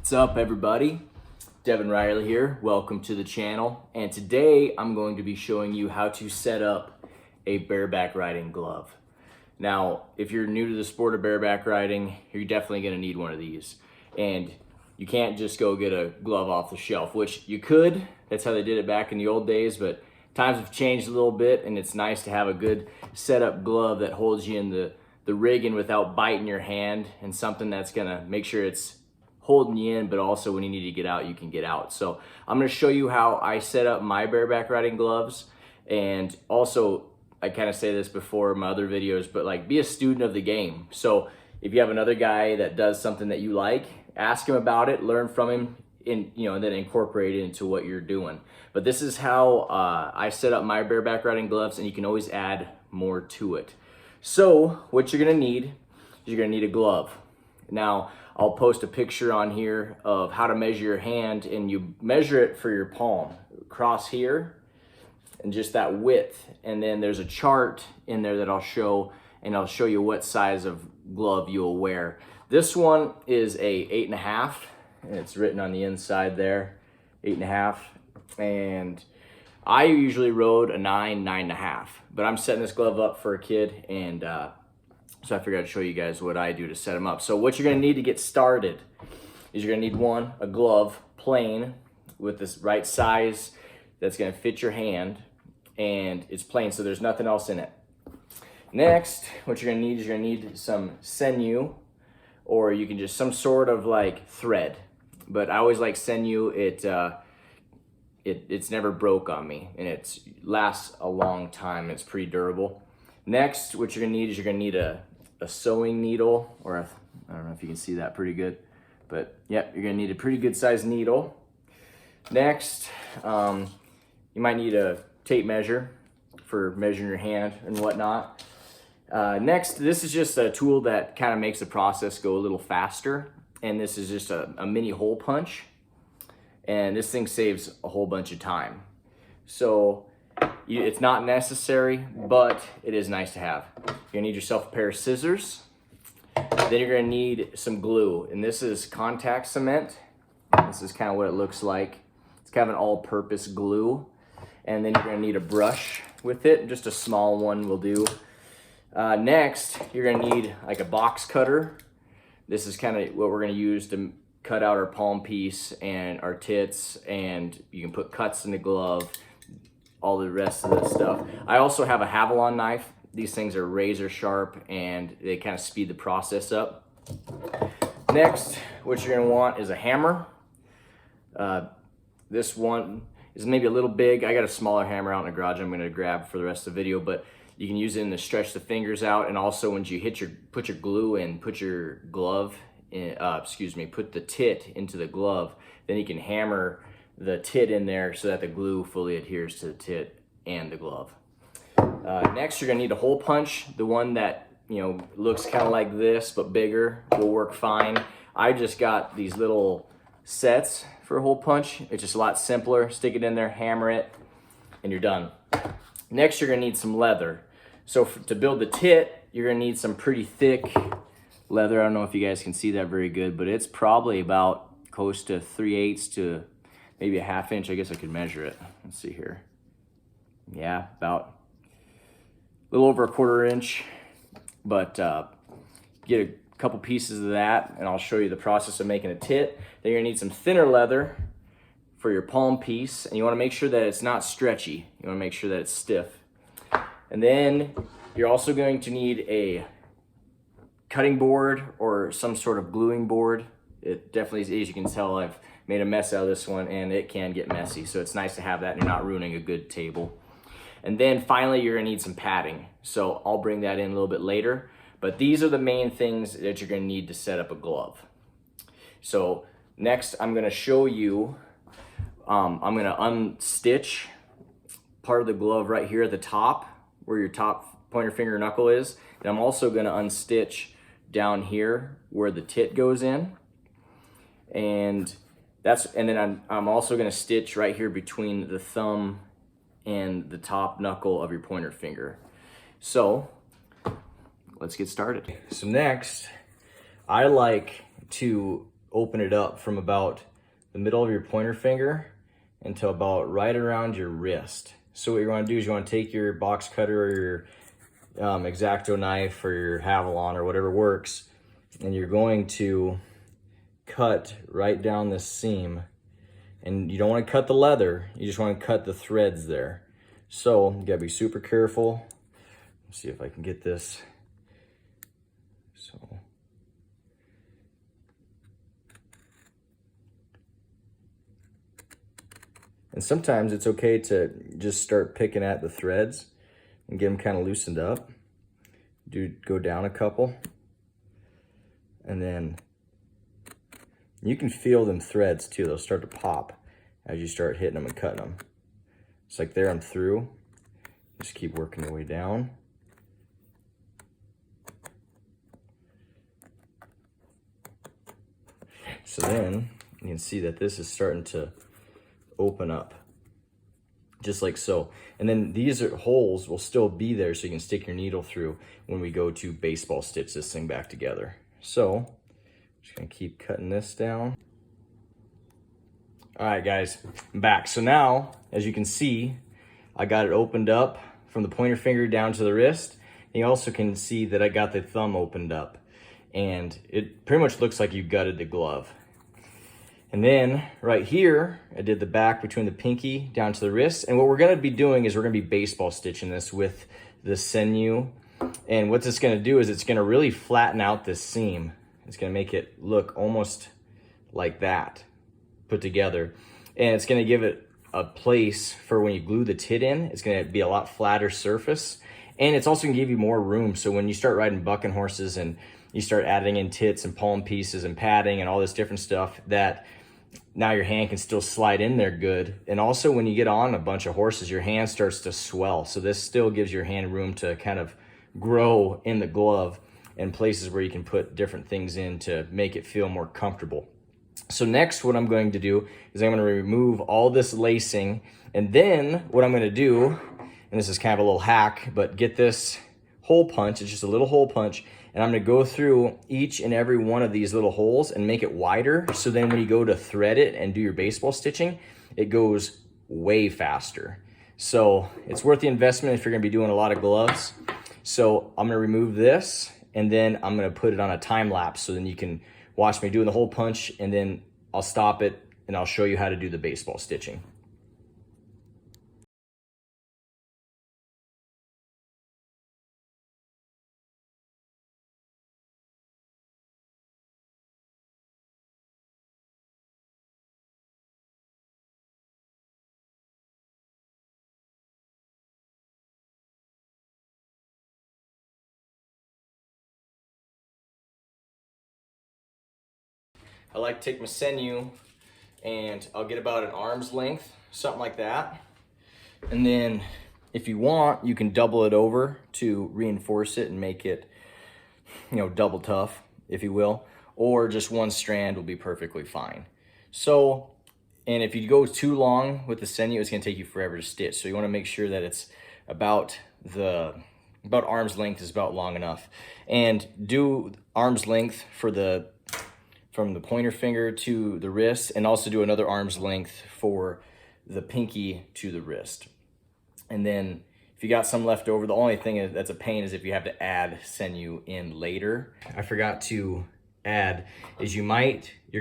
What's up, everybody? Devin Riley here. Welcome to the channel. And today I'm going to be showing you how to set up a bareback riding glove. Now, if you're new to the sport of bareback riding, you're definitely going to need one of these. And you can't just go get a glove off the shelf, which you could. That's how they did it back in the old days, but times have changed a little bit, and it's nice to have a good setup glove that holds you in the rigging without biting your hand, and something that's going to make sure it's holding you in, but also when you need to get out, you can get out. So I'm going to show you how I set up my bareback riding gloves. And also, I kind of say this before in my other videos, but like, be a student of the game. So if you have another guy that does something that you like, ask him about it, learn from him, and then incorporate it into what you're doing. But this is how I set up my bareback riding gloves, and you can always add more to it. So what you're gonna need is you're gonna need a glove. Now, I'll post a picture on here of how to measure your hand, and you measure it for your palm across here and just that width. And then there's a chart in there that I'll show, and I'll show you what size of glove you'll wear. This one is a 8.5, and it's written on the inside there, 8.5. And I usually rode a 9.5, but I'm setting this glove up for a kid, and so I figured I'd show you guys what I do to set them up. So what you're gonna need to get started is you're gonna need a glove, plain, with this right size that's gonna fit your hand, and it's plain, so there's nothing else in it. Next, what you're gonna need is you're gonna need some sinew, or you can just some sort of like thread. But I always like sinew. It's never broke on me, and it lasts a long time. It's pretty durable. Next, what you're gonna need is you're gonna need a sewing needle, or I don't know if you can see that pretty good, but yep, you're gonna need a pretty good sized needle. Next, you might need a tape measure for measuring your hand and whatnot. Next, this is just a tool that kind of makes the process go a little faster, and this is just a mini hole punch, and this thing saves a whole bunch of time. So it's not necessary, but it is nice to have. You're gonna need yourself a pair of scissors. Then you're gonna need some glue, and this is contact cement. This is kind of what it looks like. It's kind of an all-purpose glue. And then you're gonna need a brush with it. Just a small one will do. Next, you're gonna need like a box cutter. This is kind of what we're gonna use to cut out our palm piece and our tits, and you can put cuts in the glove, all the rest of the stuff. I also have a Havalon knife. These things are razor sharp, and they kind of speed the process up. Next, what you're gonna want is a hammer. This one is maybe a little big. I got a smaller hammer out in the garage I'm gonna grab for the rest of the video, but you can use it to stretch the fingers out, and also when you put your glue in, put your glove in, put the tit into the glove, then you can hammer the tit in there so that the glue fully adheres to the tit and the glove. Next, you're gonna need a hole punch. The one that looks kind of like this but bigger will work fine. I just got these little sets for a hole punch. It's just a lot simpler. Stick it in there, hammer it, and you're done. Next, you're gonna need some leather. So to build the tit, you're gonna need some pretty thick leather. I don't know if you guys can see that very good, but it's probably about close to 3/8 to maybe a 1/2 inch. I guess I could measure it. Let's see here. Yeah, about a little over a 1/4 inch. But get a couple pieces of that, and I'll show you the process of making a tit. Then you're gonna need some thinner leather for your palm piece, and you wanna make sure that it's not stretchy. You wanna make sure that it's stiff. And then you're also going to need a cutting board or some sort of gluing board. It definitely is, as you can tell, I've made a mess out of this one, and it can get messy. So it's nice to have that, and you're not ruining a good table. And then finally, you're gonna need some padding. So I'll bring that in a little bit later, but these are the main things that you're gonna need to set up a glove. So next, I'm gonna show you, I'm gonna unstitch part of the glove right here at the top, where your top pointer finger knuckle is. And I'm also gonna unstitch down here where the tit goes in. And then I'm also gonna stitch right here between the thumb and the top knuckle of your pointer finger. So let's get started. So next, I like to open it up from about the middle of your pointer finger until about right around your wrist. So what you want to do is you want to take your box cutter or your X-Acto knife or your Havalon or whatever works, and you're going to cut right down this seam. And you don't want to cut the leather, you just want to cut the threads there. So you gotta be super careful. Let's see if I can get this. So and sometimes it's okay to just start picking at the threads and get them kind of loosened up. Go down a couple, and then you can feel them threads too. They'll start to pop as you start hitting them and cutting them. It's like there, I'm through. Just keep working your way down. So then you can see that this is starting to open up, just like so. And then these holes will still be there so you can stick your needle through when we go to baseball stitch this thing back together. So I'm just gonna keep cutting this down. All right, guys, I'm back. So now, as you can see, I got it opened up from the pointer finger down to the wrist. And you also can see that I got the thumb opened up, and it pretty much looks like you gutted the glove. And then right here, I did the back between the pinky down to the wrist. And what we're gonna be doing is we're gonna be baseball stitching this with the sinew. And what it's gonna do is it's gonna really flatten out this seam. It's gonna make it look almost like that put together. And it's gonna give it a place for when you glue the tit in. It's gonna be a lot flatter surface. And it's also gonna give you more room. So when you start riding bucking horses and you start adding in tits and palm pieces and padding and all this different stuff, that now your hand can still slide in there good. And also when you get on a bunch of horses, your hand starts to swell. So this still gives your hand room to kind of grow in the glove and places where you can put different things in to make it feel more comfortable. So next, what I'm going to do is I'm going to remove all this lacing. And then what I'm going to do, and this is kind of a little hack, but get this hole punch. It's just a little hole punch. And I'm gonna go through each and every one of these little holes and make it wider. So then when you go to thread it and do your baseball stitching, it goes way faster. So it's worth the investment if you're gonna be doing a lot of gloves. So I'm gonna remove this, and then I'm gonna put it on a time lapse so then you can watch me doing the hole punch, and then I'll stop it and I'll show you how to do the baseball stitching. I like to take my sinew and I'll get about an arm's length, something like that. And then if you want, you can double it over to reinforce it and make it, you know, double tough, if you will, or just one strand will be perfectly fine. So, and if you go too long with the sinew, it's gonna take you forever to stitch. So you wanna make sure that it's about arm's length is about long enough. And do arm's length for from the pointer finger to the wrist, and also do another arm's length for the pinky to the wrist. And then if you got some left over, the only thing that's a pain is if you have to add sinew in later. I forgot to add is you're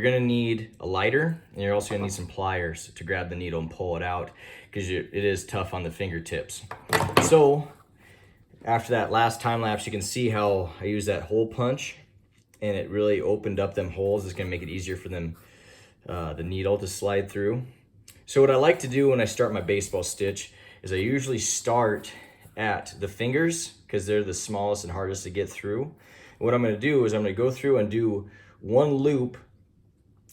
gonna need a lighter, and you're also gonna need some pliers to grab the needle and pull it out, because it is tough on the fingertips. So after that last time lapse, you can see how I use that hole punch, and it really opened up them holes. It's gonna make it easier for them, the needle to slide through. So what I like to do when I start my baseball stitch is I usually start at the fingers, because they're the smallest and hardest to get through. What I'm gonna do is I'm gonna go through and do one loop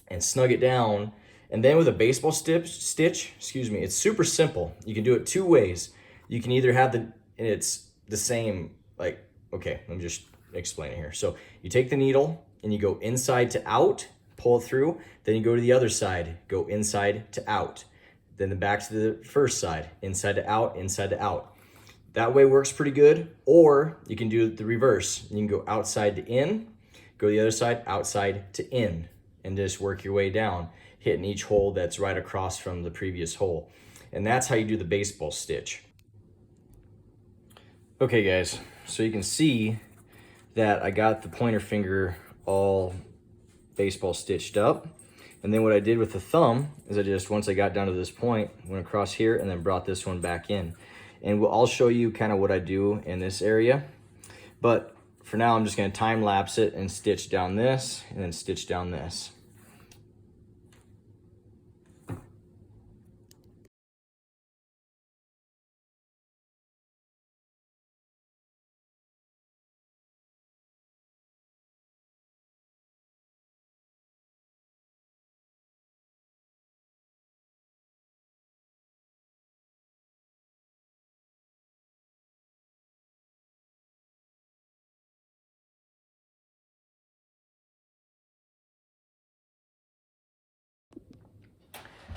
and snug it down. And then with a baseball stitch, it's super simple. You can do it two ways. You can either have and it's the same, like, okay, let me just explain it here. So you take the needle and you go inside to out, pull it through, then you go to the other side, go inside to out, then the back to the first side, inside to out, inside to out. That way works pretty good. Or you can do the reverse. You can go outside to in, go to the other side, outside to in. and just work your way down, hitting each hole that's right across from the previous hole. And that's how you do the baseball stitch. Okay guys, so you can see that I got the pointer finger all baseball stitched up. And then what I did with the thumb is I just, once I got down to this point, went across here and then brought this one back in. And I'll show you kind of what I do in this area. But for now, I'm just gonna time lapse it and stitch down this and then stitch down this.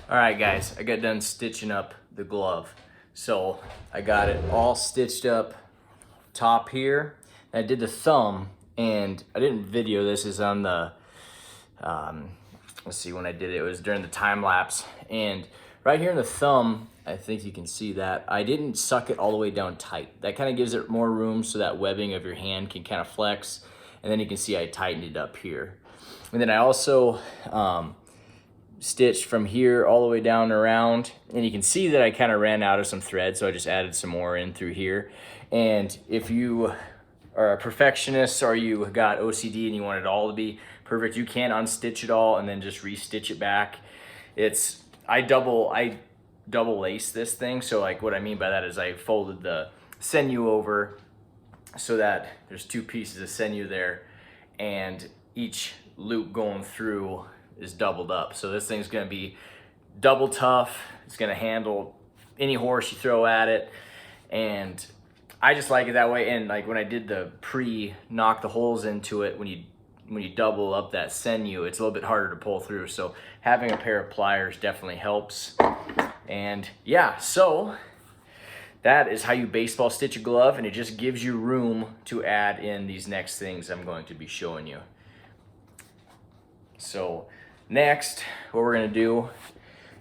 All right guys, I got done stitching up the glove. So I got it all stitched up top here. I did the thumb, and I didn't video this, is on the, let's see when I did it, it was during the time lapse. And right here in the thumb, I think you can see that, I didn't suck it all the way down tight. That kind of gives it more room so that webbing of your hand can kind of flex. And then you can see I tightened it up here. And then I also, stitched from here all the way down and around, and you can see that I kind of ran out of some thread, so I just added some more in through here. And if you are a perfectionist or you got OCD and you want it all to be perfect, you can unstitch it all and then just restitch it back. I double lace this thing, so like what I mean by that is I folded the sinew over so that there's two pieces of sinew there, and each loop going through is doubled up. So this thing's gonna be double tough. It's gonna handle any horse you throw at it. And I just like it that way. And like when I did the knock the holes into it, when you double up that sinew, it's a little bit harder to pull through. So having a pair of pliers definitely helps. And yeah, so that is how you baseball stitch a glove, and it just gives you room to add in these next things I'm going to be showing you. So next, what we're gonna do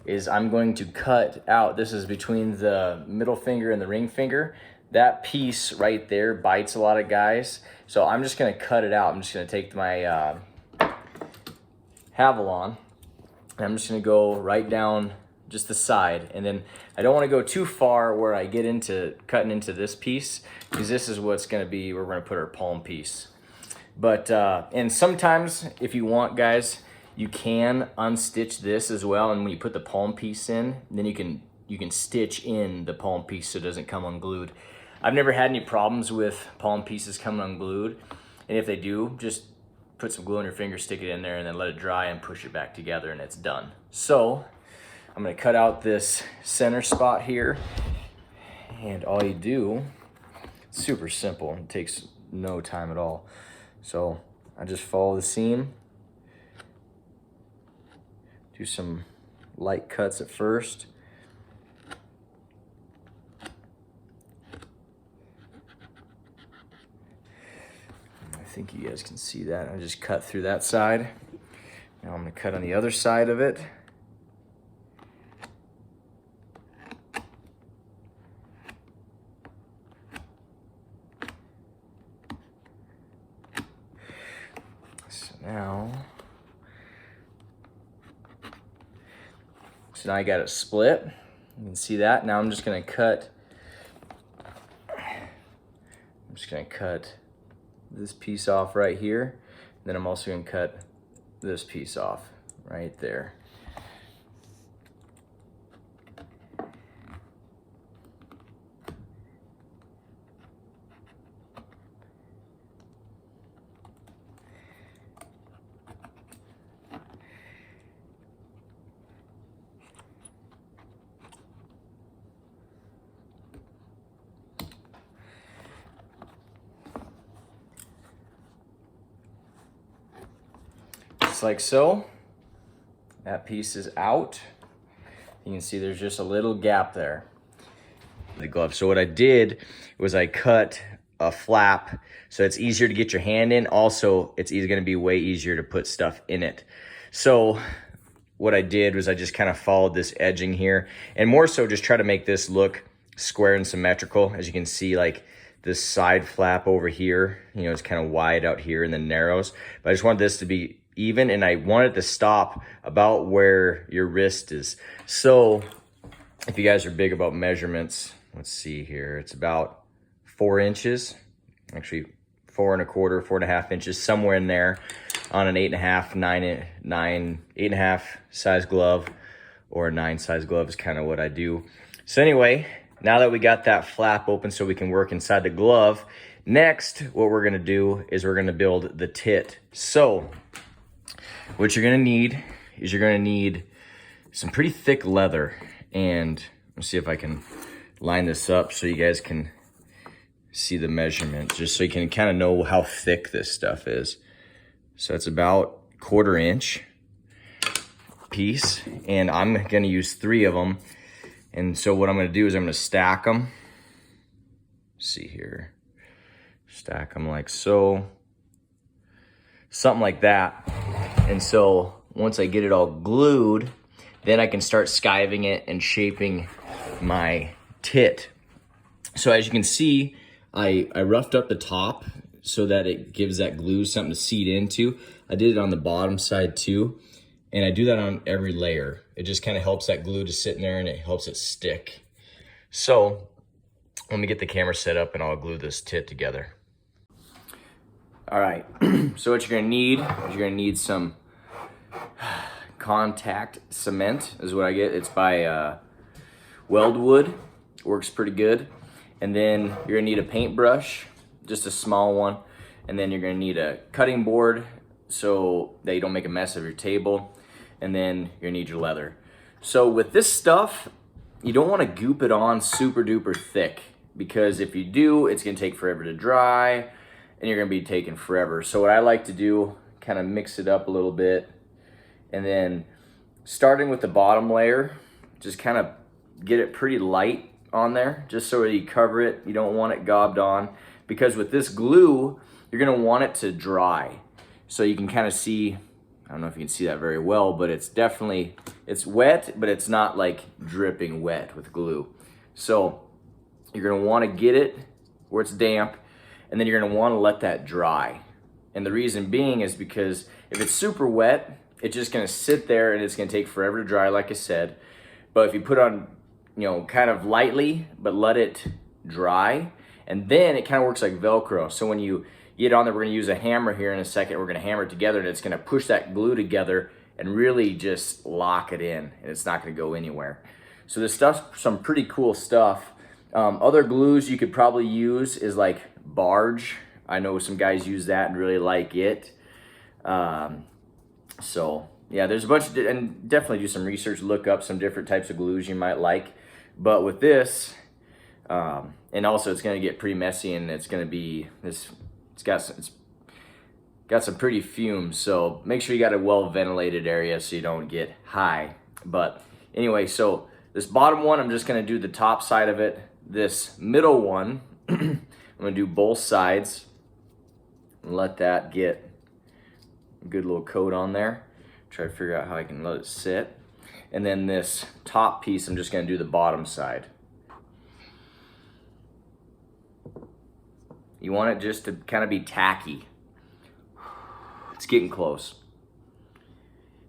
is I'm going to cut out, this is between the middle finger and the ring finger. That piece right there bites a lot of guys. So I'm just gonna cut it out. I'm just gonna take my Havalon, and I'm just gonna go right down just the side. And then I don't wanna go too far where I get into cutting into this piece, because this is what's gonna be, we're gonna put our palm piece. But, and sometimes if you want, guys, you can unstitch this as well, and when you put the palm piece in, then you can stitch in the palm piece so it doesn't come unglued. I've never had any problems with palm pieces coming unglued, and if they do, just put some glue on your finger, stick it in there, and then let it dry and push it back together, and it's done. So I'm gonna cut out this center spot here, and all you do, it's super simple, it takes no time at all. So I just follow the seam, do some light cuts at first. I think you guys can see that. I just cut through that side. Now I'm gonna cut on the other side of it. So now I got it split. You can see that. Now I'm just gonna cut this piece off right here. Then I'm also gonna cut this piece off right there. Just like so. That piece is out. You can see there's just a little gap there. The glove. So what I did was I cut a flap so it's easier to get your hand in. Also, it's going to be way easier to put stuff in it. So what I did was I just kind of followed this edging here, and more so just try to make this look square and symmetrical. As you can see, like this side flap over here, you know, it's kind of wide out here and then narrows. But I just wanted this to be even, and I wanted to stop about where your wrist is. So if you guys are big about measurements, let's see here, it's about 4 inches, actually 4 1/4, 4.5 inches, somewhere in there on an 8.5, 8.5 size glove, or a 9 size glove is kind of what I do. So anyway, now that we got that flap open so we can work inside the glove, next what we're gonna do is we're gonna build the tit. So what you're gonna need is you're gonna need some pretty thick leather, and let's see if I can line this up so you guys can see the measurement, just so you can kind of know how thick this stuff is. So it's about 1/4 inch piece, and I'm gonna use 3 of them. And so what I'm gonna do is I'm gonna stack them. Let's see here, stack them like so, something like that. And so once I get it all glued, then I can start skiving it and shaping my tit. So as you can see, I roughed up the top so that it gives that glue something to seat into. I did it on the bottom side too, and I do that on every layer. It just kind of helps that glue to sit in there, and it helps it stick. So let me get the camera set up and I'll glue this tit together. All right, so what you're gonna need is you're gonna need some contact cement is what I get. It's by Weldwood, works pretty good. And then you're gonna need a paintbrush, just a small one. And then you're gonna need a cutting board so that you don't make a mess of your table. And then you're gonna need your leather. So with this stuff, you don't wanna goop it on super duper thick, because if you do, it's gonna take forever to dry and you're gonna be taking forever. So what I like to do, kind of mix it up a little bit, and then starting with the bottom layer, just kind of get it pretty light on there, just so that you cover it. You don't want it gobbed on, because with this glue, you're gonna want it to dry. So you can kind of see, I don't know if you can see that very well, but it's definitely, it's wet, but it's not like dripping wet with glue. So you're gonna wanna get it where it's damp, and then you're gonna wanna let that dry. And the reason being is because if it's super wet, it's just gonna sit there and it's gonna take forever to dry, like I said. But if you put on, you know, kind of lightly, but let it dry, and then it kind of works like Velcro. So when you get on there, we're gonna use a hammer here in a second. We're gonna hammer it together, and it's gonna push that glue together and really just lock it in, and it's not gonna go anywhere. So this stuff's some pretty cool stuff. Other glues you could probably use is like Barge. I know some guys use that and really like it. So yeah, there's a bunch of, and definitely do some research, look up some different types of glues you might like. But with this, and also it's gonna get pretty messy, and it's gonna be this. It's got some pretty fumes, so make sure you got a well ventilated area so you don't get high. But anyway, so this bottom one, I'm just gonna do the top side of it. This middle one, I'm gonna do both sides and let that get a good little coat on there. Try to figure out how I can let it sit. And then this top piece, I'm just gonna do the bottom side. You want it just to kind of be tacky. It's getting close.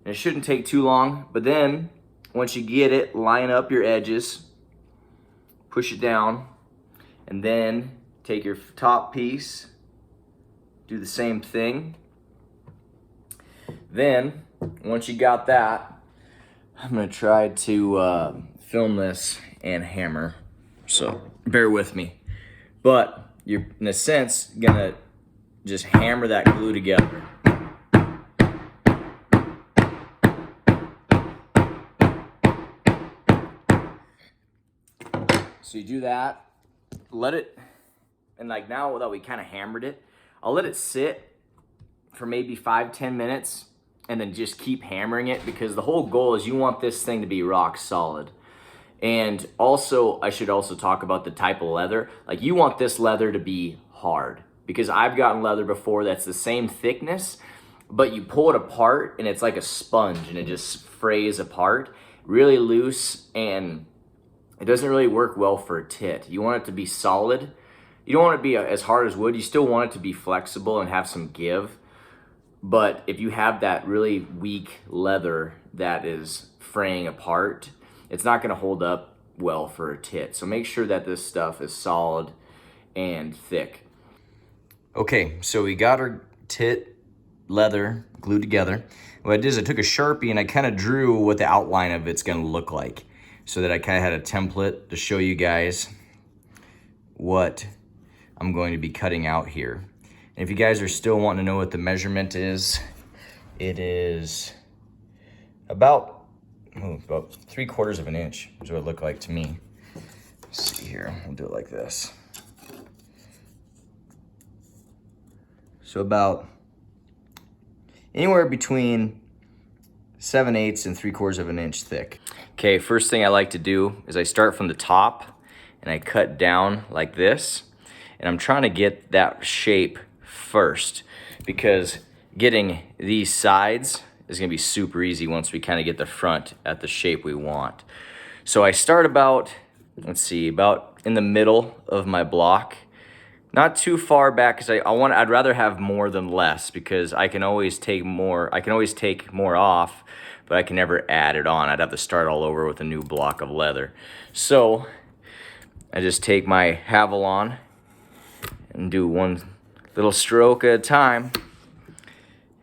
And it shouldn't take too long, but then once you get it, line up your edges, push it down, and then take your top piece, do the same thing. Then, once you got that, I'm gonna try to film this and hammer, so bear with me. But you're, in a sense, gonna just hammer that glue together. So you do that, let it, and like now that we kind of hammered it, I'll let it sit for maybe 5-10 minutes, and then just keep hammering it, because the whole goal is you want this thing to be rock solid. And also, I should also talk about the type of leather. Like, you want this leather to be hard, because I've gotten leather before that's the same thickness, but you pull it apart and it's like a sponge and it just frays apart really loose, and it doesn't really work well for a tit. You want it to be solid. You don't want it to be as hard as wood. You still want it to be flexible and have some give. But if you have that really weak leather that is fraying apart, it's not going to hold up well for a tit. So make sure that this stuff is solid and thick. Okay, so we got our tit leather glued together. What I did is I took a Sharpie and I kind of drew what the outline of it's going to look like, so that I kind of had a template to show you guys what I'm going to be cutting out here. And if you guys are still wanting to know what the measurement is, it is about 3/4 of an inch is what it looked like to me. Let's see here, I'll do it like this. So about anywhere between 7/8 and 3/4 of an inch thick. Okay, first thing I like to do is I start from the top and I cut down like this. And I'm trying to get that shape first, because getting these sides is gonna be super easy once we kind of get the front at the shape we want. So I start about, let's see, about in the middle of my block. Not too far back, because I'd rather have more than less, because I can always take more off, but I can never add it on. I'd have to start all over with a new block of leather. So I just take my Havalon and do one little stroke at a time.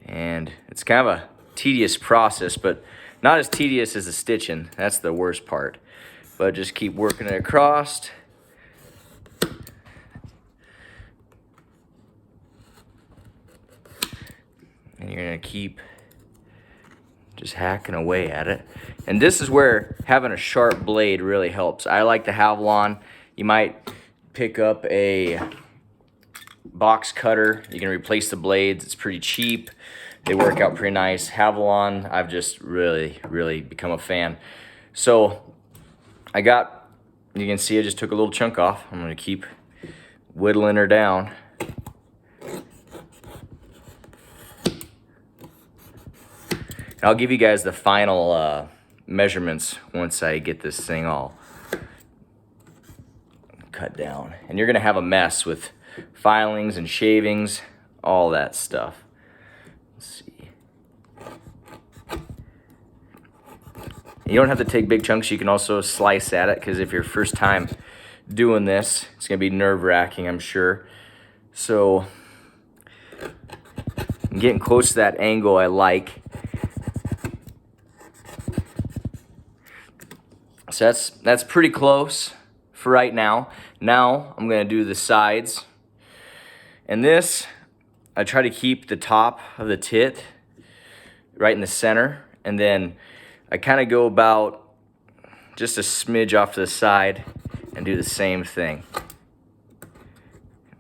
And it's kind of a tedious process, but not as tedious as the stitching. That's the worst part. But just keep working it across. And you're gonna keep just hacking away at it. And this is where having a sharp blade really helps. I like the Havalon. You might pick up a box cutter. You can replace the blades. It's pretty cheap. They work out pretty nice. Havalon, I've just really become a fan. So you can see I just took a little chunk off. I'm gonna keep whittling her down. I'll give you guys the final measurements once I get this thing all cut down. And you're gonna have a mess with filings and shavings, all that stuff. Let's see. You don't have to take big chunks. You can also slice at it, because if you're first time doing this, it's gonna be nerve-wracking, I'm sure. So I'm getting close to that angle I like. So that's pretty close for right now. Now I'm gonna do the sides. And this, I try to keep the top of the tit right in the center. And then I kind of go about just a smidge off to the side and do the same thing.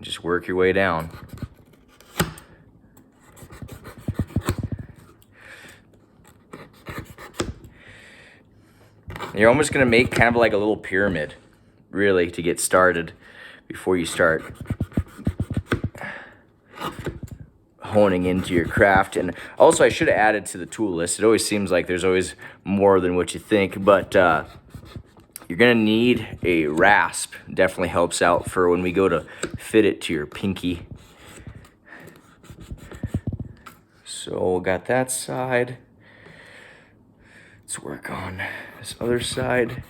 Just work your way down. You're almost gonna make kind of like a little pyramid, really, to get started before you start honing into your craft. And also, I should have added to the tool list. It always seems like there's always more than what you think, but you're gonna need a rasp. Definitely helps out for when we go to fit it to your pinky. So got that side. Let's work on this other side.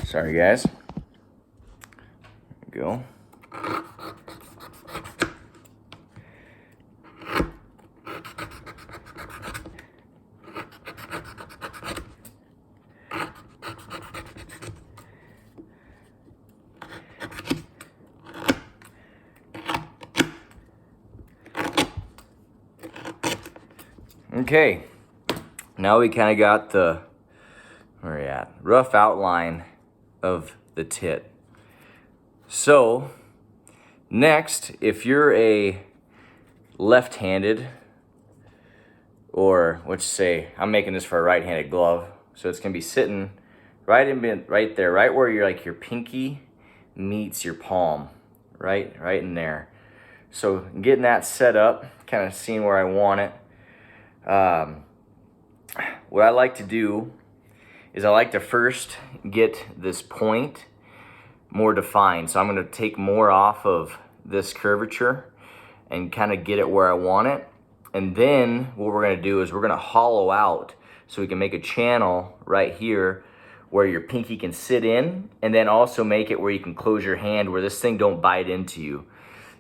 Sorry, guys. There we go. Okay, now we kind of got the, where are we at? Rough outline of the tit. So next, if you're a left-handed, or let's say I'm making this for a right-handed glove, so it's gonna be sitting right there, right where your pinky meets your palm, right in there. So getting that set up, kind of seeing where I want it. What I like to do is I like to first get this point more defined. So I'm going to take more off of this curvature and kind of get it where I want it. And then what we're going to do is we're going to hollow out so we can make a channel right here where your pinky can sit in, and then also make it where you can close your hand where this thing don't bite into you.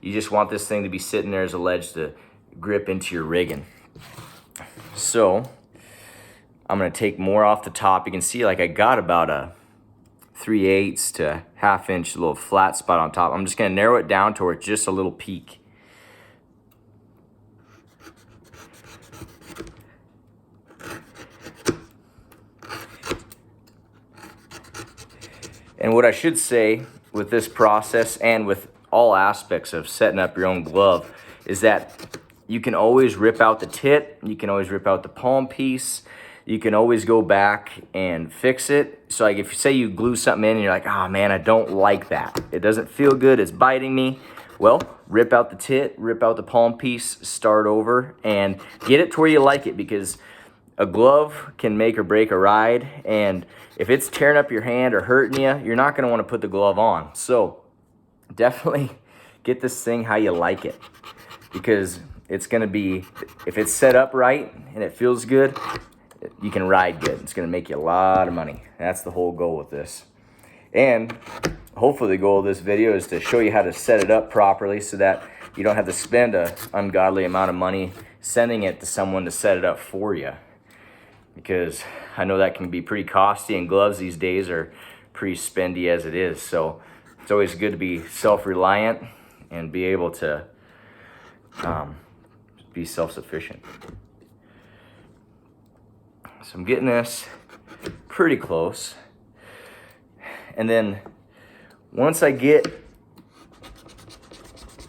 You just want this thing to be sitting there as a ledge to grip into your rigging. So I'm going to take more off the top. You can see like I got about a 3/8 to 1/2 inch little flat spot on top. I'm just going to narrow it down to where it's just a little peak. And what I should say with this process and with all aspects of setting up your own glove is that you can always rip out the tit, you can always rip out the palm piece, you can always go back and fix it. So like if you say you glue something in and you're like, oh man, I don't like that, it doesn't feel good, it's biting me. Well, rip out the tit, rip out the palm piece, start over, and get it to where you like it, because a glove can make or break a ride, and if it's tearing up your hand or hurting you, you're not going to want to put the glove on. So definitely get this thing how you like it, because it's going to be, if it's set up right and it feels good, you can ride good. It's going to make you a lot of money. That's the whole goal with this. And hopefully the goal of this video is to show you how to set it up properly so that you don't have to spend an ungodly amount of money sending it to someone to set it up for you, because I know that can be pretty costly, and gloves these days are pretty spendy as it is. So it's always good to be self-reliant and be able to be self-sufficient. So I'm getting this pretty close. And then once I get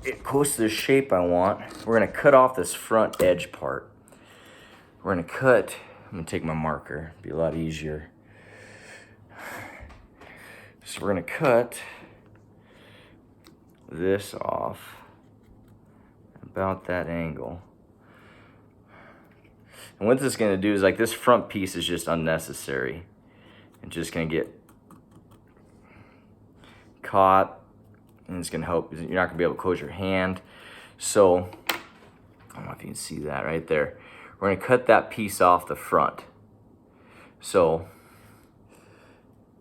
it close to the shape I want, we're going to cut off this front edge part. We're going to cut, I'm going to take my marker, it'll be a lot easier. So we're going to cut this off about that angle. And what this is going to do is, like, this front piece is just unnecessary. It's just going to get caught, and it's going to help. You're not going to be able to close your hand. So I don't know if you can see that right there. We're going to cut that piece off the front. So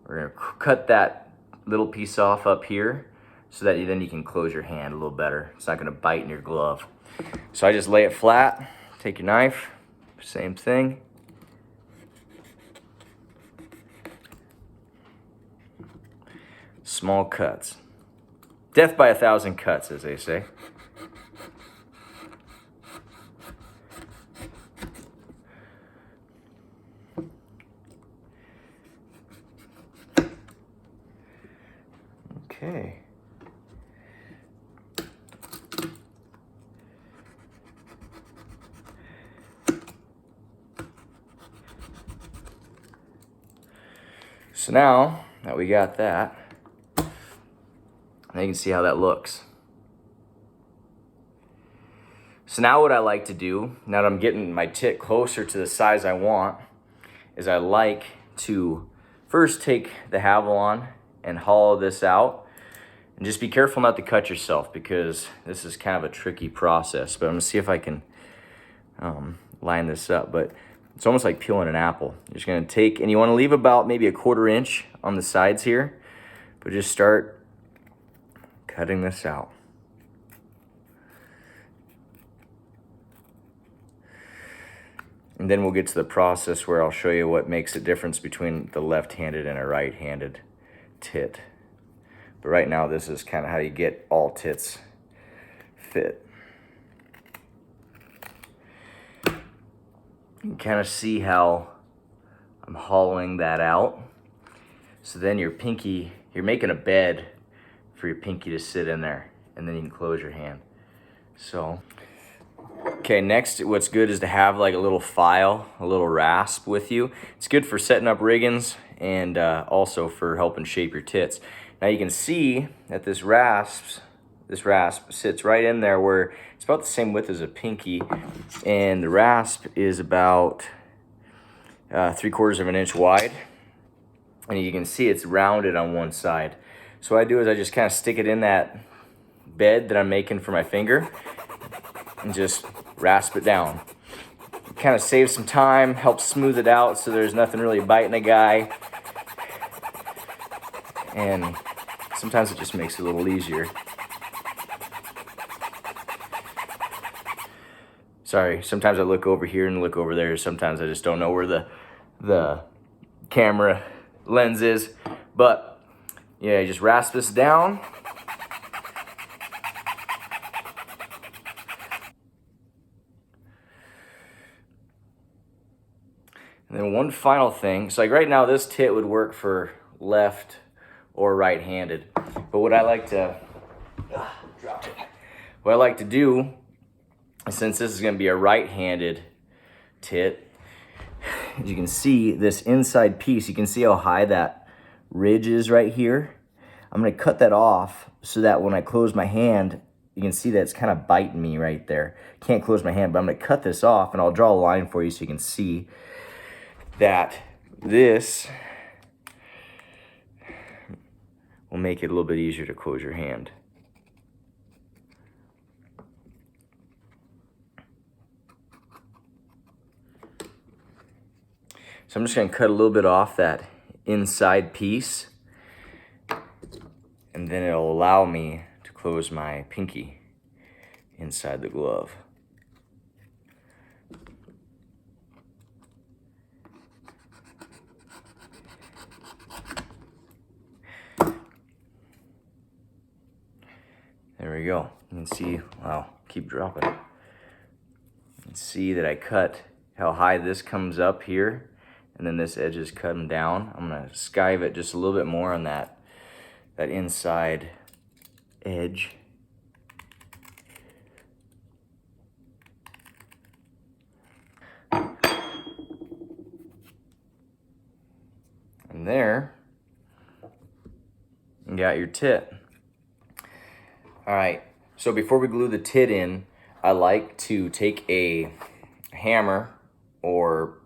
we're going to cut that little piece off up here so that then you can close your hand a little better. It's not going to bite in your glove. So I just lay it flat, take your knife, same thing. Small cuts. Death by 1,000 cuts, as they say. Okay. So now that we got that, now you can see how that looks. So now what I like to do, now that I'm getting my tit closer to the size I want, is I like to first take the Havalon and hollow this out. And just be careful not to cut yourself, because this is kind of a tricky process. But I'm gonna see if I can line this up. But it's almost like peeling an apple. You're just gonna take, and you wanna leave about maybe a 1/4 inch on the sides here, but just start cutting this out. And then we'll get to the process where I'll show you what makes the difference between the left-handed and a right-handed tit. But right now, this is kind of how you get all tits fit. You can kind of see how I'm hollowing that out. So then your pinky, you're making a bed for your pinky to sit in there, and then you can close your hand. So Okay, next, what's good is to have like a little file, a little rasp with you. It's good for setting up riggings and also for helping shape your tits. Now you can see that this rasp sits right in there where it's about the same width as a pinky, and the rasp is about 3/4 of an inch wide, and you can see it's rounded on one side. So what I do is I just kind of stick it in that bed that I'm making for my finger and just rasp it down. Kind of saves some time, helps smooth it out so there's nothing really biting a guy, and sometimes it just makes it a little easier. Sorry, sometimes I look over here and look over there. Sometimes I just don't know where the camera lens is. But yeah, just rasp this down. And then one final thing. So like right now, this tit would work for left or right-handed. But what I like to do, since this is going to be a right-handed tit, as you can see this inside piece, you can see how high that ridge is right here. I'm going to cut that off so that when I close my hand, you can see that it's kind of biting me right there. Can't close my hand, but I'm going to cut this off, and I'll draw a line for you so you can see that this will make it a little bit easier to close your hand. So I'm just going to cut a little bit off that inside piece, and then it'll allow me to close my pinky inside the glove. There we go. You can see, wow, keep dropping. You can see that I cut how high this comes up here, and then this edge is cutting down. I'm gonna skive it just a little bit more on that inside edge. And there, you got your tit. All right, so before we glue the tit in, I like to take a hammer or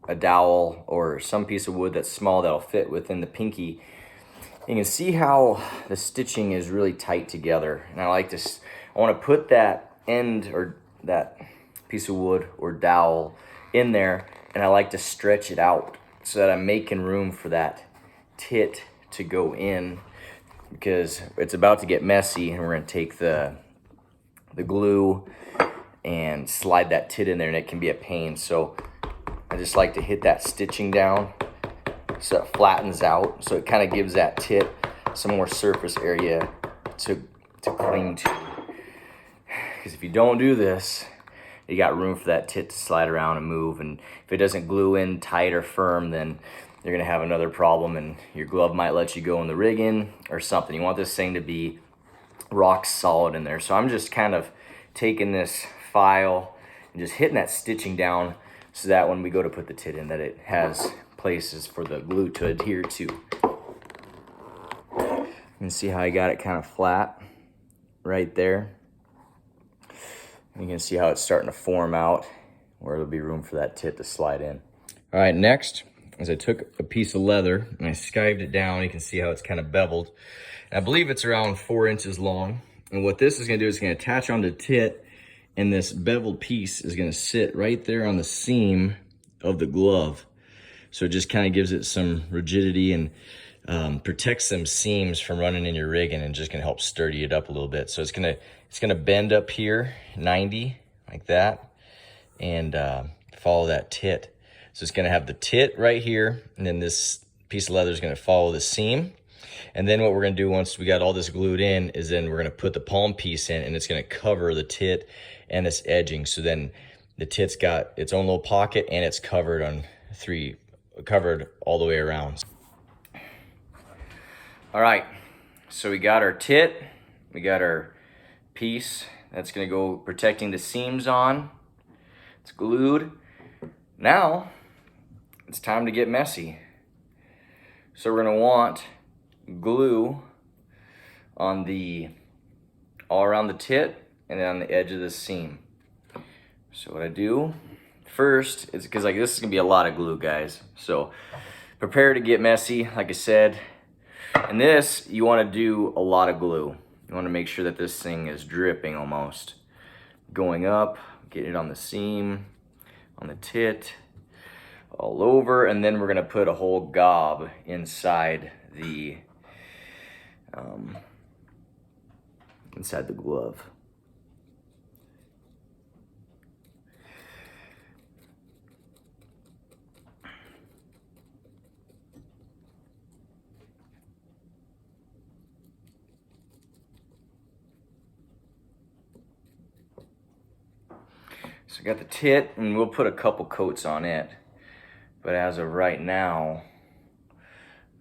a dowel or some piece of wood that's small that'll fit within the pinky. You can see how the stitching is really tight together. And I want to put that end or that piece of wood or dowel in there, and I like to stretch it out so that I'm making room for that tit to go in, because it's about to get messy, and we're going to take the glue and slide that tit in there, and it can be a pain. So I just like to hit that stitching down so it flattens out, so it kind of gives that tit some more surface area to cling to. Because if you don't do this, you got room for that tit to slide around and move, and if it doesn't glue in tight or firm, then you're gonna have another problem, and your glove might let you go in the rigging or something. You want this thing to be rock solid in there. So I'm just kind of taking this file and just hitting that stitching down so that when we go to put the tit in, that it has places for the glue to adhere to. You can see how I got it kind of flat right there. You can see how it's starting to form out where there'll be room for that tit to slide in. All right, next is I took a piece of leather and I skived it down. You can see how it's kind of beveled. And I believe it's around 4 inches long. And what this is gonna do is gonna attach onto the tit, and this beveled piece is gonna sit right there on the seam of the glove. So it just kind of gives it some rigidity and protects them seams from running in your rigging, and just gonna help sturdy it up a little bit. So it's gonna bend up here 90 like that, and follow that tit. So it's gonna have the tit right here, and then this piece of leather is gonna follow the seam. And then what we're gonna do once we got all this glued in is then we're gonna put the palm piece in, and it's gonna cover the tit and this edging. So then the tit's got its own little pocket, and it's covered all the way around. All right, so we got our tit, we got our piece That's gonna go protecting the seams on. It's glued. Now, it's time to get messy. So we're gonna want glue on all around the tit and then on the edge of the seam. So what I do first is, because like this is gonna be a lot of glue, guys. So prepare to get messy, like I said. And this, you wanna do a lot of glue. You wanna make sure that this thing is dripping almost. Going up, getting it on the seam, on the tit, all over, and then we're gonna put a whole gob inside the glove. So I got the tit, and we'll put a couple coats on it. But as of right now,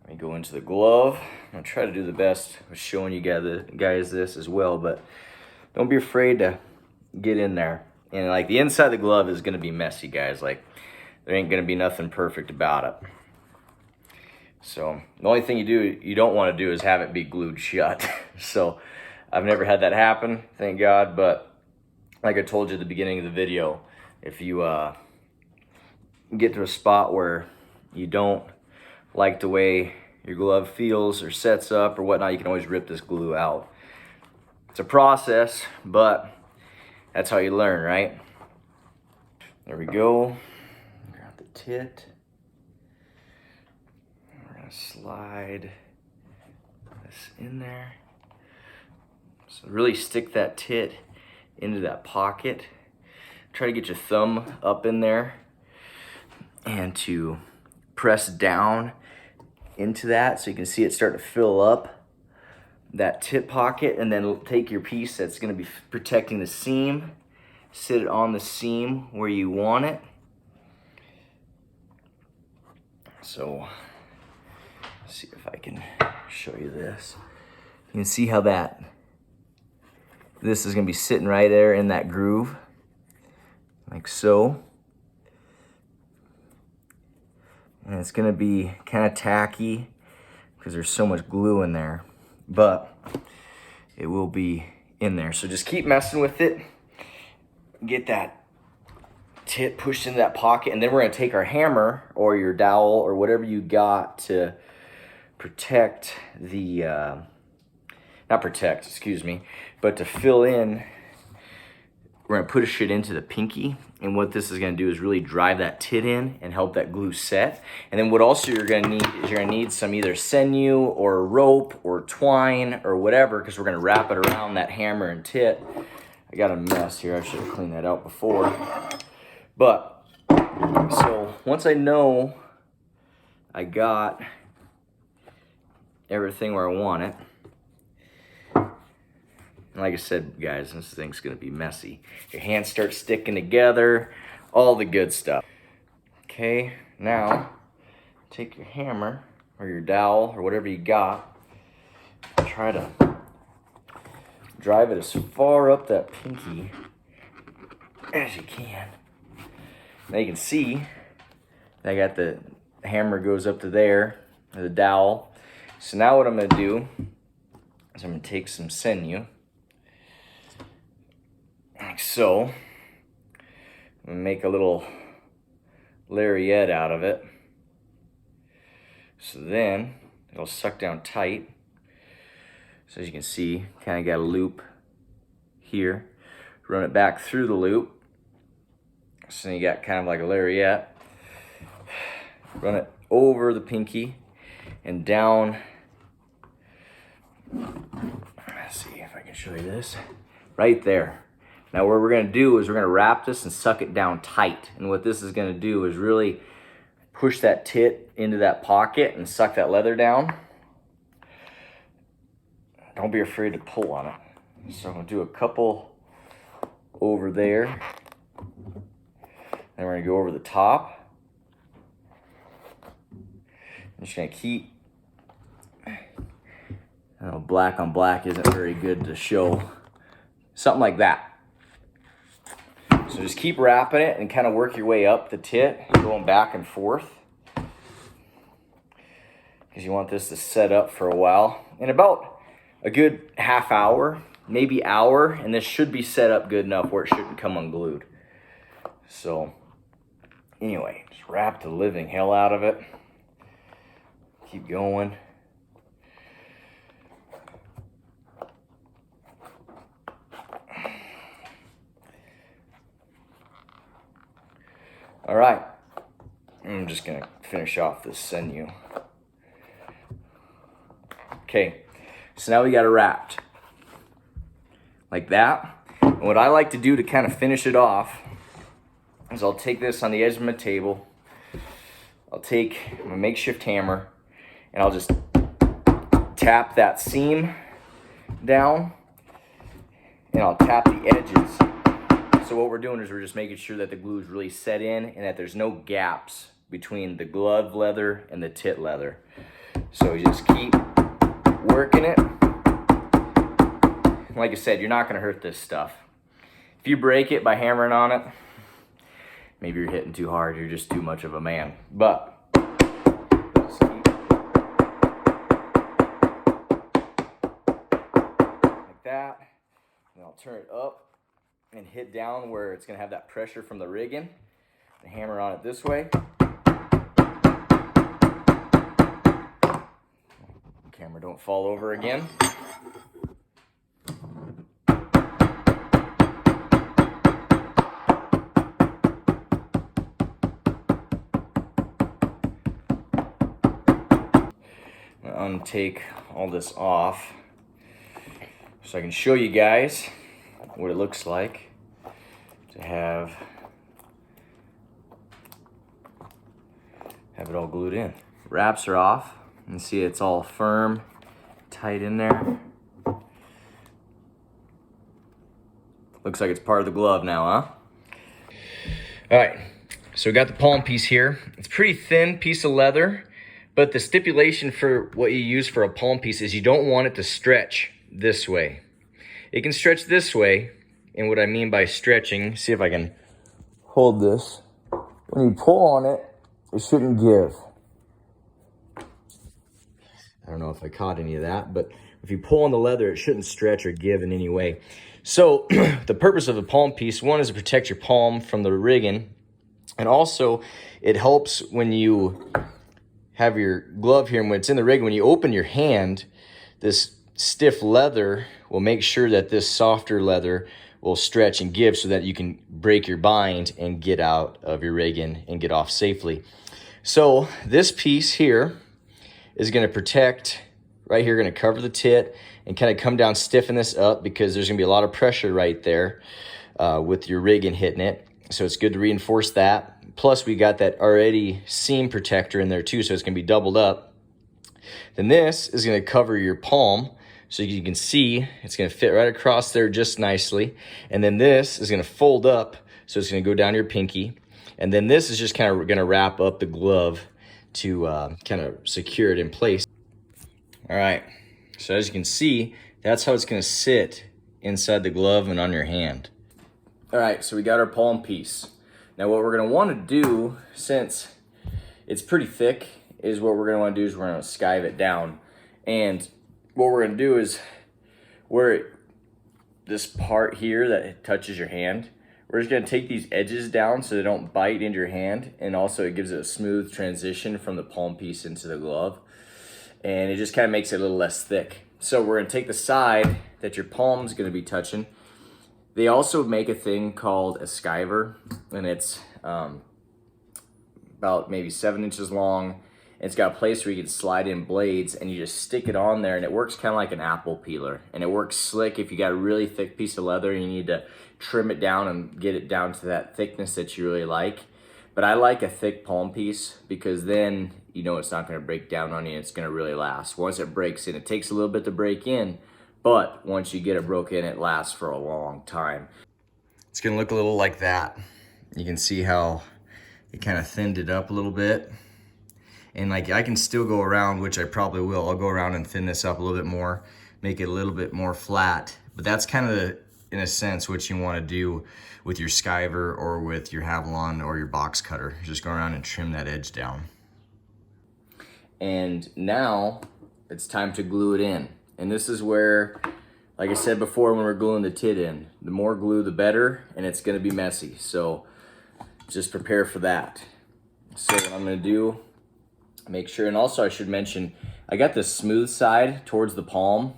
let me go into the glove. I'm gonna try to do the best with showing you guys this as well, but don't be afraid to get in there. And like the inside of the glove is gonna be messy, guys. Like there ain't gonna be nothing perfect about it. So the only thing you don't wanna do is have it be glued shut. So I've never had that happen, thank God, but like I told you at the beginning of the video, if you get to a spot where you don't like the way your glove feels or sets up or whatnot, you can always rip this glue out. It's a process, but that's how you learn, right? There we go. Grab the tit. We're gonna slide this in there. So really stick that tit into that pocket. Try to get your thumb up in there and to press down into that so you can see it start to fill up that tit pocket, and then take your piece that's going to be protecting the seam, sit it on the seam where you want it. So let's see if I can show you this. You can see how this is going to be sitting right there in that groove, like so. And it's going to be kind of tacky because there's so much glue in there, but it will be in there. So just keep messing with it. Get that tit pushed into that pocket, and then we're going to take our hammer or your dowel or whatever you got to protect the not protect, excuse me, but to fill in. We're gonna push it into the pinky, and what this is gonna do is really drive that tit in and help that glue set. And then what also you're gonna need is you're gonna need some either sinew or rope or twine or whatever, because we're gonna wrap it around that hammer and tit. I got a mess here, I should have cleaned that out before. But, so once I know I got everything where I want it, and like I said, guys, this thing's gonna be messy. Your hands start sticking together, all the good stuff. Okay, now take your hammer or your dowel or whatever you got. Try to drive it as far up that pinky as you can. Now you can see I got the hammer goes up to there, or the dowel. So now what I'm gonna do is I'm gonna take some sinew, like so. I'm gonna make a little lariat out of it. So then it'll suck down tight. So as you can see, kind of got a loop here. Run it back through the loop. So you got kind of like a lariat. Run it over the pinky and down. Let's see if I can show you this. Right there. Now what we're gonna do is we're gonna wrap this and suck it down tight. And what this is gonna do is really push that tit into that pocket and suck that leather down. Don't be afraid to pull on it. So I'm gonna do a couple over there. Then we're gonna go over the top. I'm just gonna keep, I know black on black isn't very good to show. something like that. So just keep wrapping it and kind of work your way up the tit, going back and forth, because you want this to set up for a while. In about a good half hour, maybe hour, and this should be set up good enough where it shouldn't come unglued. So anyway, just wrap the living hell out of it. Keep going. All right, I'm just gonna finish off this sinew. Okay, so now we got it wrapped like that. And what I like to do to kind of finish it off is I'll take this on the edge of my table. I'll take my makeshift hammer and I'll just tap that seam down and I'll tap the edges. So what we're doing is we're just making sure that the glue is really set in and that there's no gaps between the glove leather and the tit leather. So you just keep working it. Like I said, you're not going to hurt this stuff. If you break it by hammering on it, maybe you're hitting too hard, you're just too much of a man. But just keep like that. And I'll turn it up and hit down where it's going to have that pressure from the rigging, and hammer on it this way. Camera don't fall over again. Untake all this off so I can show you guys what it looks like to have it all glued in. Wraps are off, and see it's all firm, tight in there. Looks like it's part of the glove now, huh? All right, so we got the palm piece here. It's a pretty thin piece of leather, but the stipulation for what you use for a palm piece is you don't want it to stretch this way. It can stretch this way, and what I mean by stretching, see if I can hold this. When you pull on it, it shouldn't give. I don't know if I caught any of that, but if you pull on the leather, it shouldn't stretch or give in any way. So the purpose of the palm piece, one is to protect your palm from the rigging, and also it helps when you have your glove here and when it's in the rig, when you open your hand, this stiff leather will make sure that this softer leather will stretch and give so that you can break your bind and get out of your rigging and get off safely. So this piece here is going to protect, right here, going to cover the tit and kind of come down, stiffen this up, because there's going to be a lot of pressure right there with your rigging hitting it. So it's good to reinforce that. Plus we got that already seam protector in there too, so it's going to be doubled up. Then this is going to cover your palm, so you can see it's going to fit right across there just nicely. And then this is going to fold up, so it's going to go down your pinky. And then this is just kind of going to wrap up the glove to kind of secure it in place. All right, so as you can see, that's how it's going to sit inside the glove and on your hand. All right, so we got our palm piece. Now what we're going to want to do, since it's pretty thick, is what we're going to want to do is we're going to skive it down. And what we're going to do is this part here that touches your hand, we're just going to take these edges down so they don't bite into your hand, and also it gives it a smooth transition from the palm piece into the glove, and it just kind of makes it a little less thick. So we're going to take the side that your palm's going to be touching. They also make a thing called a skiver, and it's about maybe 7 inches long. It's got a place where you can slide in blades, and you just stick it on there, and it works kind of like an apple peeler. And it works slick if you got a really thick piece of leather and you need to trim it down and get it down to that thickness that you really like. But I like a thick palm piece, because then you know it's not going to break down on you. It's going to really last. Once it breaks in, it takes a little bit to break in, but once you get it broken in, it lasts for a long time. It's going to look a little like that. You can see how it kind of thinned it up a little bit. And like, I can still go around, which I probably will. I'll go around and thin this up a little bit more, make it a little bit more flat. But that's kind of the in a sense, what you want to do with your skiver or with your Havilon or your box cutter. Just go around and trim that edge down. And now it's time to glue it in. And this is where, like I said before, when we're gluing the tit in, the more glue, the better, and it's gonna be messy. So just prepare for that. So what I'm gonna do, make sure, and also I should mention, I got this smooth side towards the palm,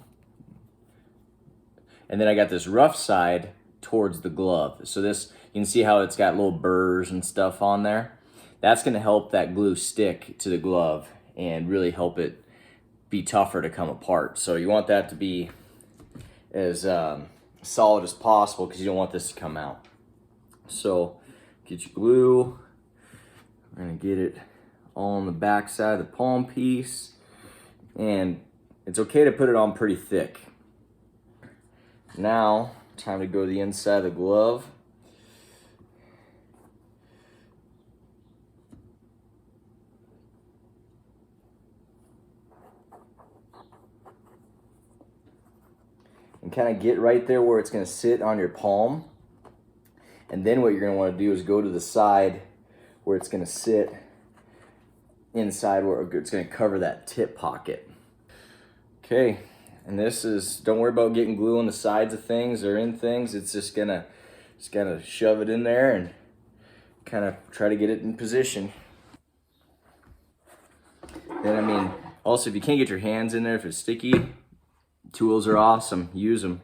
and then I got this rough side towards the glove. So this, you can see how it's got little burrs and stuff on there. That's gonna help that glue stick to the glove and really help it be tougher to come apart. So you want that to be as solid as possible because you don't want this to come out. So get your glue. We're gonna get it all on the back side of the palm piece. And it's okay to put it on pretty thick. Now, time to go to the inside of the glove. And kind of get right there where it's going to sit on your palm. And then what you're going to want to do is go to the side where it's going to sit inside, where it's going to cover that tip pocket. Okay, and this is, don't worry about getting glue on the sides of things or in things. It's just gonna shove it in there and kind of try to get it in position. Then, I mean, also if you can't get your hands in there, if it's sticky, tools are awesome, use them.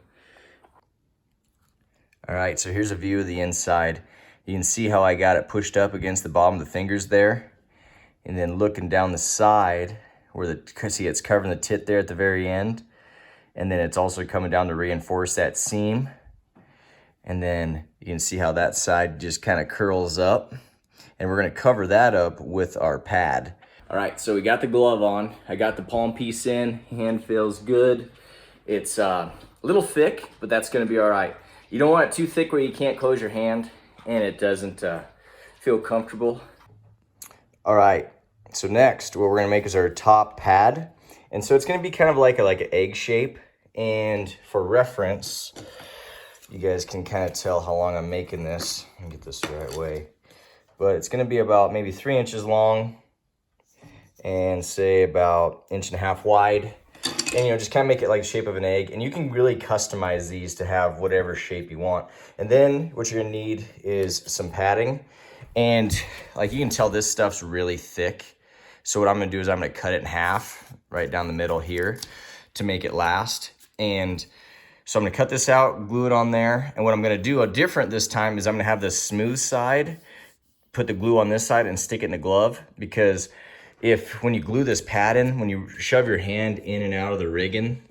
All right, so here's a view of the inside. You can see how I got it pushed up against the bottom of the fingers there. And then looking down the side, where see it's covering the tit there at the very end. And then it's also coming down to reinforce that seam. And then you can see how that side just kind of curls up. And we're gonna cover that up with our pad. All right, so we got the glove on. I got the palm piece in, hand feels good. It's a little thick, but that's gonna be all right. You don't want it too thick where you can't close your hand and it doesn't feel comfortable. All right, so next what we're gonna make is our top pad. And so it's gonna be kind of like an egg shape. And for reference, you guys can kind of tell how long I'm making this. Let me get this the right way. But it's gonna be about maybe 3 inches long and say about 1.5 inches wide. And just kind of make it like the shape of an egg. And you can really customize these to have whatever shape you want. And then what you're gonna need is some padding. And like you can tell this stuff's really thick. So what I'm gonna do is I'm gonna cut it in half right down the middle here to make it last. And so I'm gonna cut this out, glue it on there. And what I'm gonna do different this time is I'm gonna have the smooth side, put the glue on this side and stick it in the glove, because when you glue this pad in, when you shove your hand in and out of the rigging,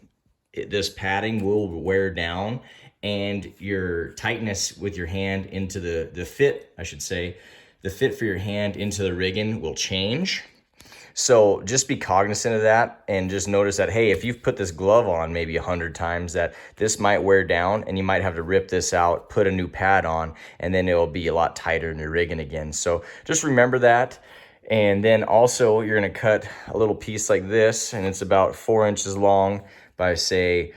this padding will wear down and your tightness with your hand into the fit, I should say, the fit for your hand into the rigging will change. So just be cognizant of that and just notice that, hey, if you've put this glove on maybe 100 times, that this might wear down and you might have to rip this out, put a new pad on, and then it'll be a lot tighter in your rigging again. So just remember that. And then also you're gonna cut a little piece like this, and it's about 4 inches long by say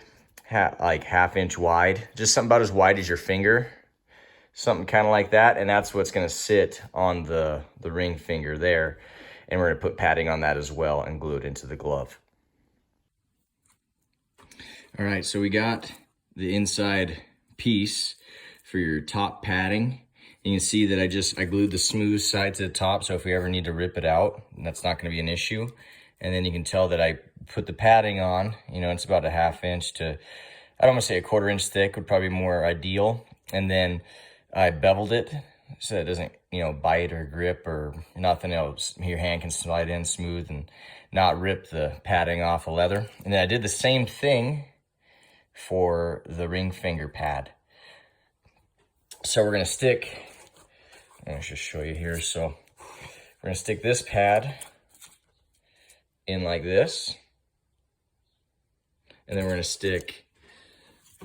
like 1/2 inch wide, just something about as wide as your finger, something kind of like that. And that's what's gonna sit on the ring finger there. And we're gonna put padding on that as well and glue it into the glove. All right, so we got the inside piece for your top padding. And you can see that I glued the smooth side to the top, so if we ever need to rip it out, that's not gonna be an issue. And then you can tell that I put the padding on, it's about 1/2 inch to, I don't want to say 1/4 inch thick, would probably be more ideal. And then I beveled it so it doesn't, bite or grip or nothing else. Your hand can slide in smooth and not rip the padding off the leather. And then I did the same thing for the ring finger pad. So we're gonna stick, I'll just show you here. So we're gonna stick this pad in like this. And then we're gonna stick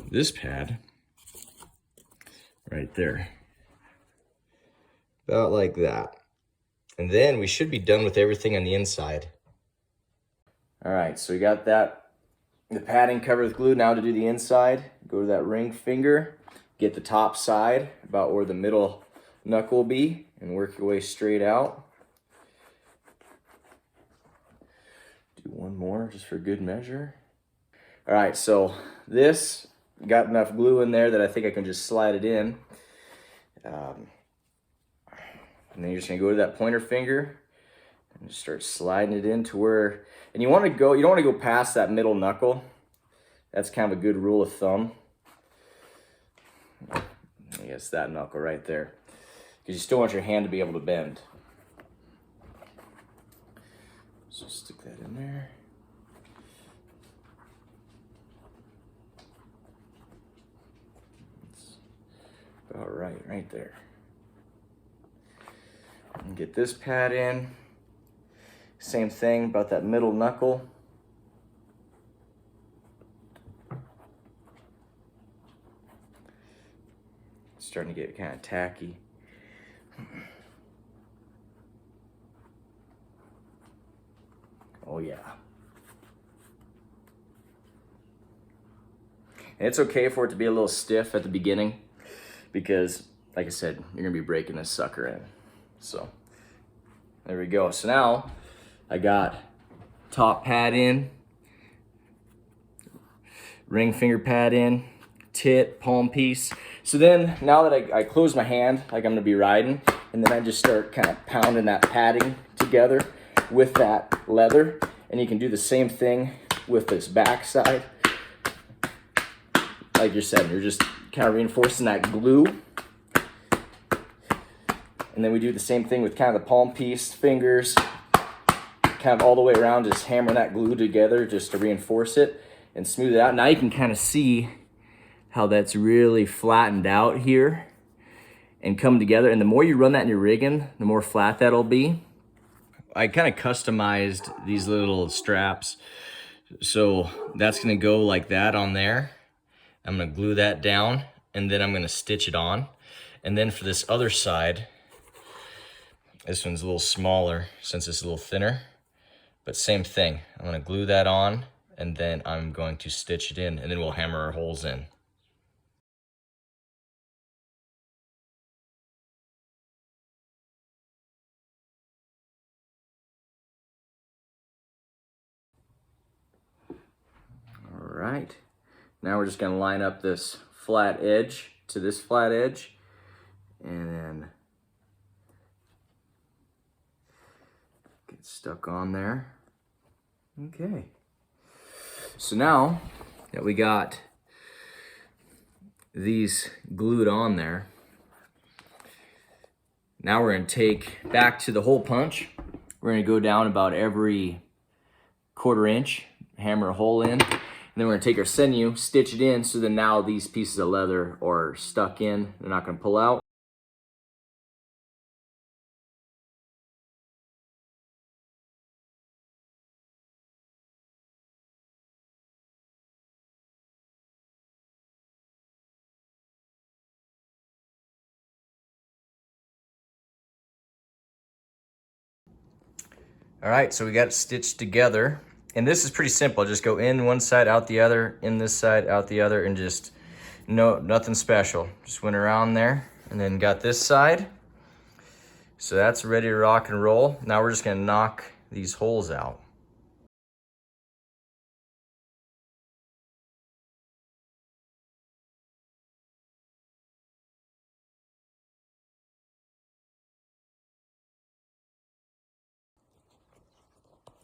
this pad right there. About like that. And then we should be done with everything on the inside. All right, so we got that the padding covered with glue. Now to do the inside, go to that ring finger, get the top side about where the middle knuckle will be, and work your way straight out. Do one more just for good measure. All right, so this got enough glue in there that I think I can just slide it in. And then you're just gonna go to that pointer finger and just start sliding it into where, and you don't want to go past that middle knuckle. That's kind of a good rule of thumb. I guess that knuckle right there, because you still want your hand to be able to bend. So stick that in there. That's about right there. And get this pad in. Same thing about that middle knuckle. It's starting to get kind of tacky. Oh yeah. And it's okay for it to be a little stiff at the beginning because, like I said, you're gonna be breaking this sucker in. So there we go. So now I got top pad in, ring finger pad in, tit, palm piece. So then now that I close my hand like I'm gonna be riding, and then I just start kind of pounding that padding together with that leather. And you can do the same thing with this back side. Like you said, you're just kind of reinforcing that glue. And then we do the same thing with kind of the palm piece, fingers, kind of all the way around, just hammering that glue together just to reinforce it and smooth it out. Now you can kind of see how that's really flattened out here and come together. And the more you run that in your rigging, the more flat that'll be. I kind of customized these little straps. So that's gonna go like that on there. I'm gonna glue that down and then I'm gonna stitch it on. And then for this other side, this one's a little smaller since it's a little thinner, but same thing. I'm gonna glue that on and then I'm going to stitch it in, and then we'll hammer our holes in. All right, now we're just gonna line up this flat edge to this flat edge, and then get stuck on there. Okay. So now that we got these glued on there, now we're gonna take back to the hole punch. We're gonna go down about every 1/4 inch, hammer a hole in, and then we're gonna take our sinew, stitch it in, so that now these pieces of leather are stuck in, they're not gonna pull out. All right, so we got it stitched together. And this is pretty simple. Just go in one side, out the other, in this side, out the other, and just nothing special. Just went around there and then got this side. So that's ready to rock and roll. Now we're just gonna knock these holes out.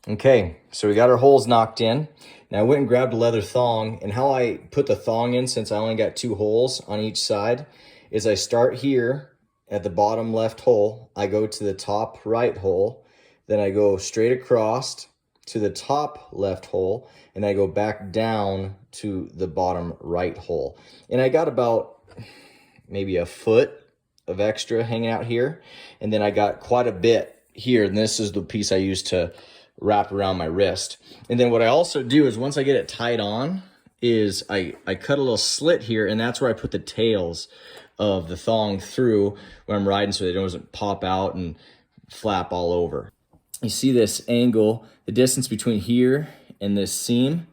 Okay, so we got our holes knocked in. Now I went and grabbed a leather thong, and how I put the thong in, since I only got 2 holes on each side, is I start here at the bottom left hole, I go to the top right hole, then I go straight across to the top left hole, and I go back down to the bottom right hole. And I got about maybe 1 foot of extra hanging out here, and then I got quite a bit here, and this is the piece I used to wrap around my wrist. And then what I also do is once I get it tied on is I cut a little slit here, and that's where I put the tails of the thong through when I'm riding so they don't pop out and flap all over. You see this angle, the distance between here and this seam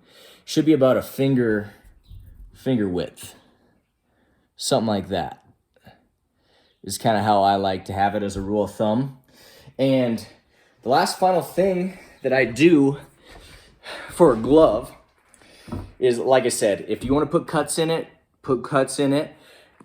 should be about a finger width, something like that is kind of how I like to have it as a rule of thumb. And the last final thing that I do for a glove is, like I said, if you want to put cuts in it, put cuts in it.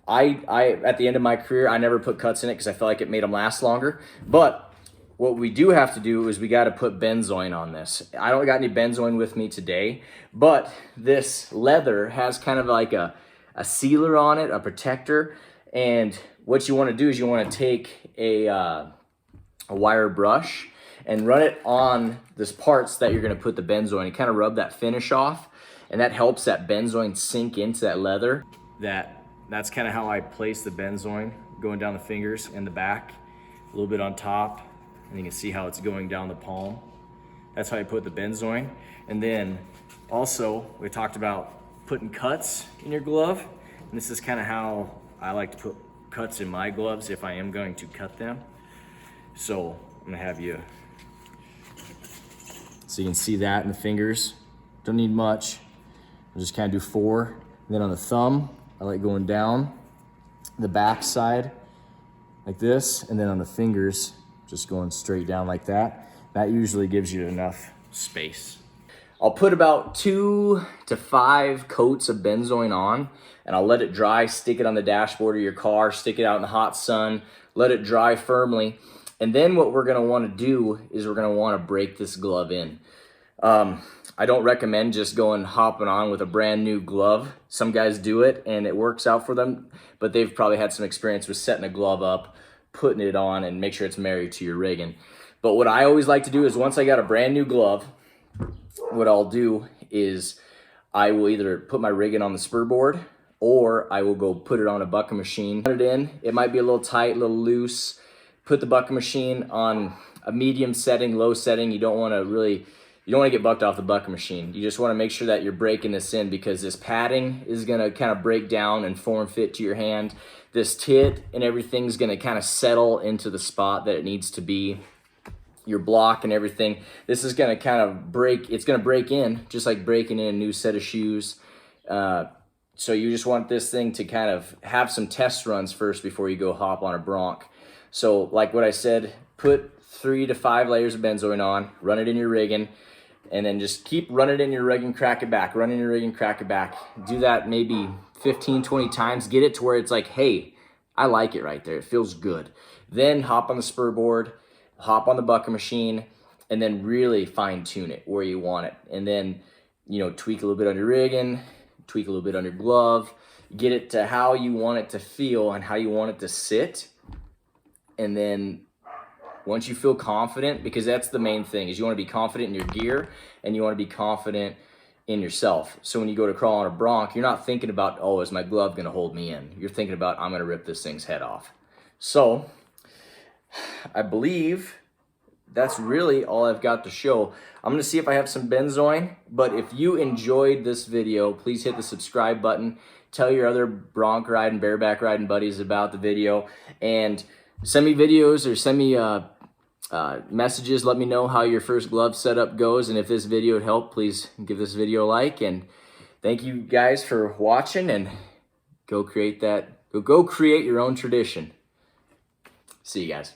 I at the end of my career, I never put cuts in it because I felt like it made them last longer. But what we do have to do is we got to put benzoin on this. I don't got any benzoin with me today, but this leather has kind of like a sealer on it, a protector. And what you want to do is you want to take a wire brush and run it on this parts that you're going to put the benzoin and kind of rub that finish off. And that helps that benzoin sink into that leather. That's kind of how I place the benzoin, going down the fingers and the back, a little bit on top, and you can see how it's going down the palm. That's how I put the benzoin. And then also, we talked about putting cuts in your glove, and this is kind of how I like to put cuts in my gloves if I am going to cut them. So I'm gonna have you, so you can see that in the fingers. Don't need much. I'll just kind of do 4. And then on the thumb, I like going down the back side like this, and then on the fingers, just going straight down like that. That usually gives you enough space. I'll put about 2 to 5 coats of benzoin on, and I'll let it dry, stick it on the dashboard of your car, stick it out in the hot sun, let it dry firmly. And then what we're gonna wanna do is we're gonna wanna break this glove in. I don't recommend just hopping on with a brand new glove. Some guys do it and it works out for them, but they've probably had some experience with setting a glove up, putting it on, and make sure it's married to your rigging. But what I always like to do is once I got a brand new glove, what I'll do is I will either put my rigging on the spur board or I will go put it on a bucking machine. Put it in, it might be a little tight, a little loose. Put the bucking machine on a medium setting, low setting. You don't want to get bucked off the bucking machine. You just want to make sure that you're breaking this in, because this padding is going to kind of break down and form fit to your hand. This tit and everything's going to kind of settle into the spot that it needs to be. Your block and everything. This is going to kind of break. It's going to break in, just like breaking in a new set of shoes. So you just want this thing to kind of have some test runs first before you go hop on a bronc. So like what I said, put 3 to 5 layers of benzoin on, run it in your rigging, and then just keep running it in your rigging, crack it back, run in your rigging, crack it back. Do that maybe 15, 20 times. Get it to where it's like, hey, I like it right there. It feels good. Then hop on the spur board, hop on the bucking machine, and then really fine tune it where you want it. And then, tweak a little bit on your rigging, tweak a little bit on your glove, get it to how you want it to feel and how you want it to sit. And then once you feel confident, because that's the main thing, is you want to be confident in your gear and you want to be confident in yourself. So when you go to crawl on a bronc, you're not thinking about, oh, is my glove going to hold me in? You're thinking about, I'm going to rip this thing's head off. So I believe that's really all I've got to show. I'm going to see if I have some benzoin, but if you enjoyed this video, please hit the subscribe button. Tell your other bronc riding, bareback riding buddies about the video, and send me videos or send me messages. Let me know how your first glove setup goes, and if this video would help, please give this video a like. And thank you guys for watching, and go create your own tradition. See you guys.